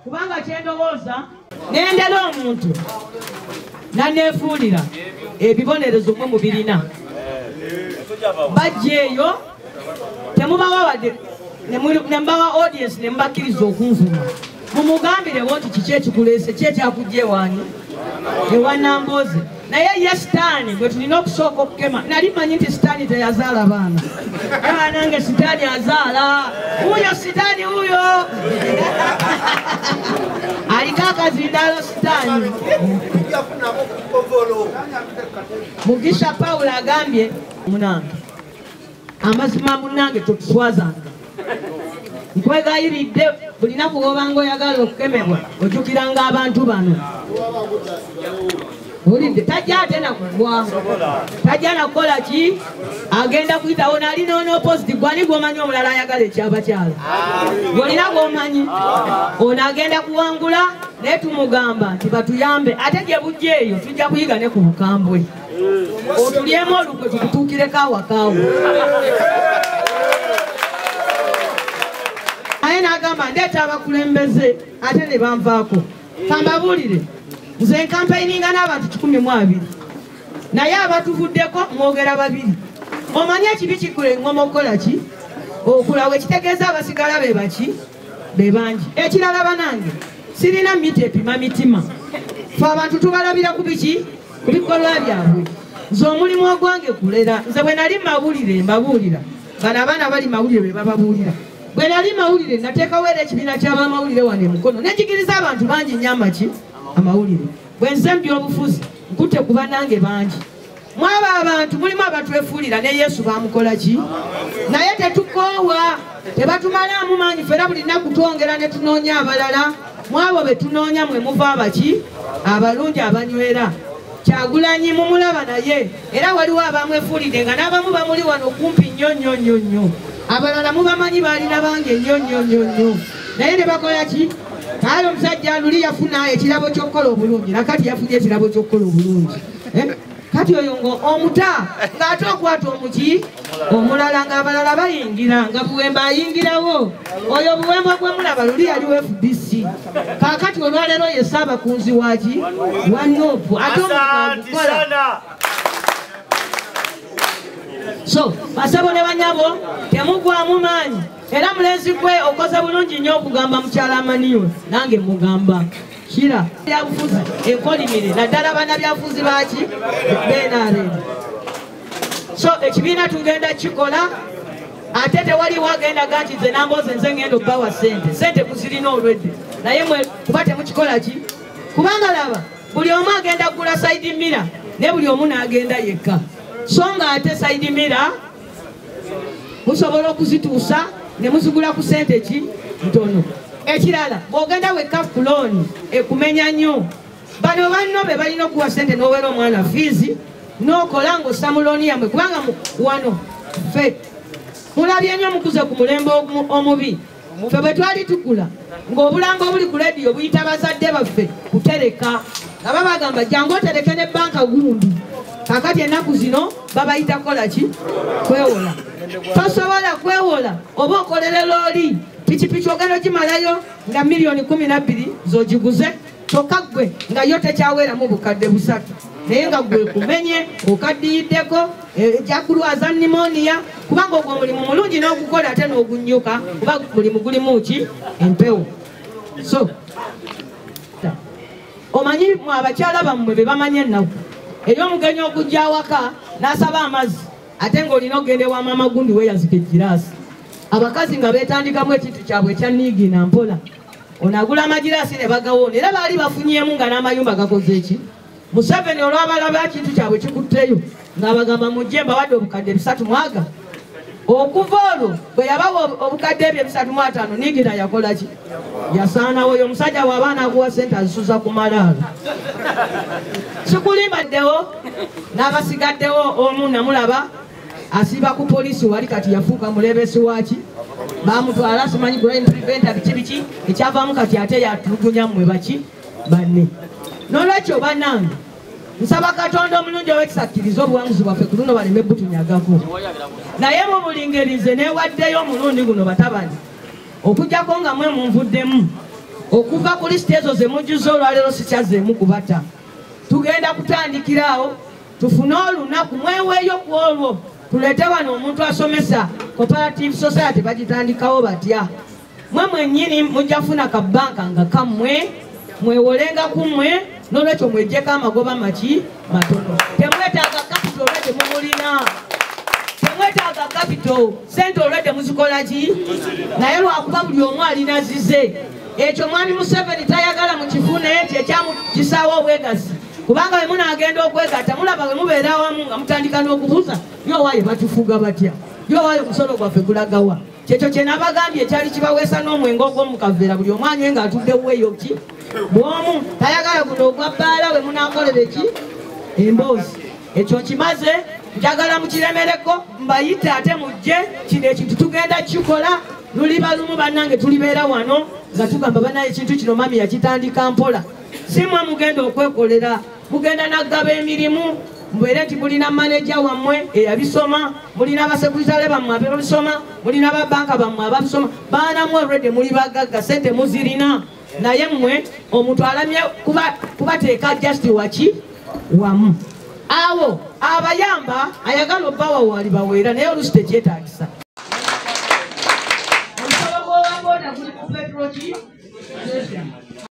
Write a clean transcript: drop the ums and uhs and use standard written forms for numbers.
Kubanga chendowoza nendera omuntu nanefuulira ebibonerezo mwe mubirina bajjeeyo temubawa wadde nembawa audience nembakkiriza okunvuma mumugambirewo nti kiki ekikuleese ki ekyakujja ewanyu ewanamboze naye ye sitaani bwe tulina okusooka okukema nali manyi nti sitaani teyazaala baana nange sitaani azaala uyo sitaani uyo aliko akazindaalo sitaani Mugisha Paulo agambye munange amazima munange totuswazanga nkwegayiridde buli naku bw'obanga oyagala okukemebwa ojjukiranga abantu bano olidde tajja ate nakugwa tajja nakukola ki agenda kuyitawo nali n'onopositi gwani gw'omanyi omulala ayagala ekyabakyala gwolina gw'omanyi ono agenda kuwangula naye tumugamba nti batuyambe ate gye bujja eyo tujja kuyiga ne ku bukambwe otulyemu olukwe tukutuukireko awakaawo naye n'agamba ndeeta abakulembeze ate ne banvaako kambabuulire nze nkampayininga n'abantu 12 naye abatuvuddeko mwogera 2 omanyi ekibi kikula engoma okukola ki okulawo ekitegeeza abasigala be baki be bangi ekirala banange sirina miti epima mitima fe abantu tubalabira ku biki ku bikolwa byabwe nze omulimu ogwange kulera nze bwe nali mawulire mbabuulira bano abaana bali mawulire be bababuulira bwe nali mawulire nateekawo era ekibiina ky'abamawulire wano emukono nenjigiriza abantu bangi nnyo amaki amawulire bwe nze mbyobufuzi nkutte kuba nange bangi mwaba abantu mulimu abatwefuulira ne Yesu bamukola ki naye tetukoowa tebatumalaamu maanyi fera buli nnaku twongera ne tunoonya abalala mwabo be tunoonya mwe muva abaki abalungi abanywera Kyagulanyi mumulaba naye era waliwo abamwefuulidde nga n'abamu bamuli wano kumpi nnyo nnyo nnyo nnyo abalala mubamanyi balina bange nnyo nnyo nnyo nnyo naye ne bakola ki kale omusajja luli yafuna ekirabo ky'okukola obulungi nakati yafunye ekirabo ky'okukola obulungi kati oyo omuta ng'ate okwata omuki omulala ng'abalala bayingira nga buwemba ayingirawo oyo buwemba gwe mulaba luli yaliwo FDC kaakati olwaleero ye Ssaabakunzi waki wa Nuupu ate omukola so basabo ne banyabo temugwamu maanyi era mulenzi gwe okoze bulungi nnyo okugamba mukyala amaniwe nange mugamba kira byabufuzi enkolimire naddala bannabyabufuzi baki benareni. So ekibiina tugenda kikola ate tewali wagendaga nti nze namboze nze ngenda obbawa sente kuzirina olwedde naye mwe kuba temukikola ki kubanga laba buli omu agenda kugula side mirror ne buli omu n'agenda yekka so nga ate side mirror musobola okuzituusa ne muzigula ku sente ki ntono. Ekirala bw'ogenda wekka fulooni ekumenya nnyo bano banno be balina okuwa sente n'oweera omwana fiizi n'okola ng'ossa mulooni yammwe kubanga wano ffe mulabye nnyo mukuze ku mulembe omubi ffe bwe twali tukula ng'obulanga obuli ku lediyo buyita bazadde baffe kutereka nga babagamba jangu otereke ne banka gundi kakati ennaku zino babayita kola ki kwewola. Tosobola kwewola oba okolere looli pikipiki ogenda okimalayo nga miliyoni 12 zogiguze kyokka ggwe nga yo tekyaweeramu bukadde 3 naye nga ggwe kumenye okaddiyiddeko ekyakulwaza nimoniya kubanga ogwo omulimu mulungi n'ogukola ate n'ogunnyuka kuba mulimu gulimu ki empewo. So omanyi mu abakyala bammwe be bamanye ennaku ey'omugenyi okujja awaka n'asaba amazzi ate ng'olina ogenda ewa maama gundi weeyazika egiraasi abakazi nga beetandikamu ekintu kyabwe ekya niigina mpola onagula amagiraasi ne bagawoona era baali bafunyemu nga n'amayumba gakoze eki Museveni olwabalaba ekintu kyabwe kikutteyo ng'abagamba mujje mbawadde obukadde 3 mwaga okuva olwo bwe yabawa obukadde ebyo 3.5 niigina yakola ki yasaanawo oyo omusajja w'abaana aguwa sente azisuza ku malaalo sikulimbaddewo n'abasigaddewo omu namulaba asiba ku poliisi wali kati yafuuka mulebesi waki bamutwala simanyi brain preventer biki ekyavaamu kati ate yatulugunya mmwe baki banne. Nolwekyo bannange nsaba Katonda omulungi ow'ekisakkiriza obuwanguzi bwaffe ku luno baleme butunyagako naye mubulingerize newaddeyo omulundi guno batabani okugjako nga mwe munvuddemu okuva ku lisiti ezo ze mujjuza olwaleero sikyazeemu kubata. Tugenda kutandikiraawo tufune olunaku mweweeyo ku olwo tuleete wano omuntu asomesa cooperative society bagitandikawo batya mwe mwennyini mujja kufuna kabbanka nga kammwe mwewolenga kummwe n'olwekyo mwejjeko amagoba maki matono. Temwetaaga kapito olwe temumulina temwetaaga kapito sente olwe temuzikola ki naye lwakuba buli omu alina zize ekyo mwami Museveni tayagala mukifune ekyo ekyamukisaawo obwegasi kubanga bwe munaagenda okwegatta mulaba bwe mubeera awamu nga mutandika n'okubuuza yowaayo batufuga batya yowaayo omusolo gwaffe gulagawa kyekyo kye nabagambye ekyali kibaweesa n'omwenge ogw'omukaveera buli omu anywe ng'atuddeweeyo ki bwomu tayagala guno ogwa bbaala we munaakolera eki emboozi ekyo kimaze njagala mukiremereko mbayite ate mujje kino ekintu tugenda kikola luliba lumu bannange tulibeera wano nga tugamba banaye ekintu kino mami yakitandika mpola simwe mugenda okwekolera mugenda naggaba emirimu mubeere nti mulina maneja wammwe eyabisoma mulina abasekuritale bammwe ababisoma mulina ababanka bammwe ababisoma baanamu already muli bagagga sente muzirina naye mmwe omuntu alamye kubateeka justi waki wamu awo abayamba ayagala obbawa wali baweera naye olusi tekyetaagisa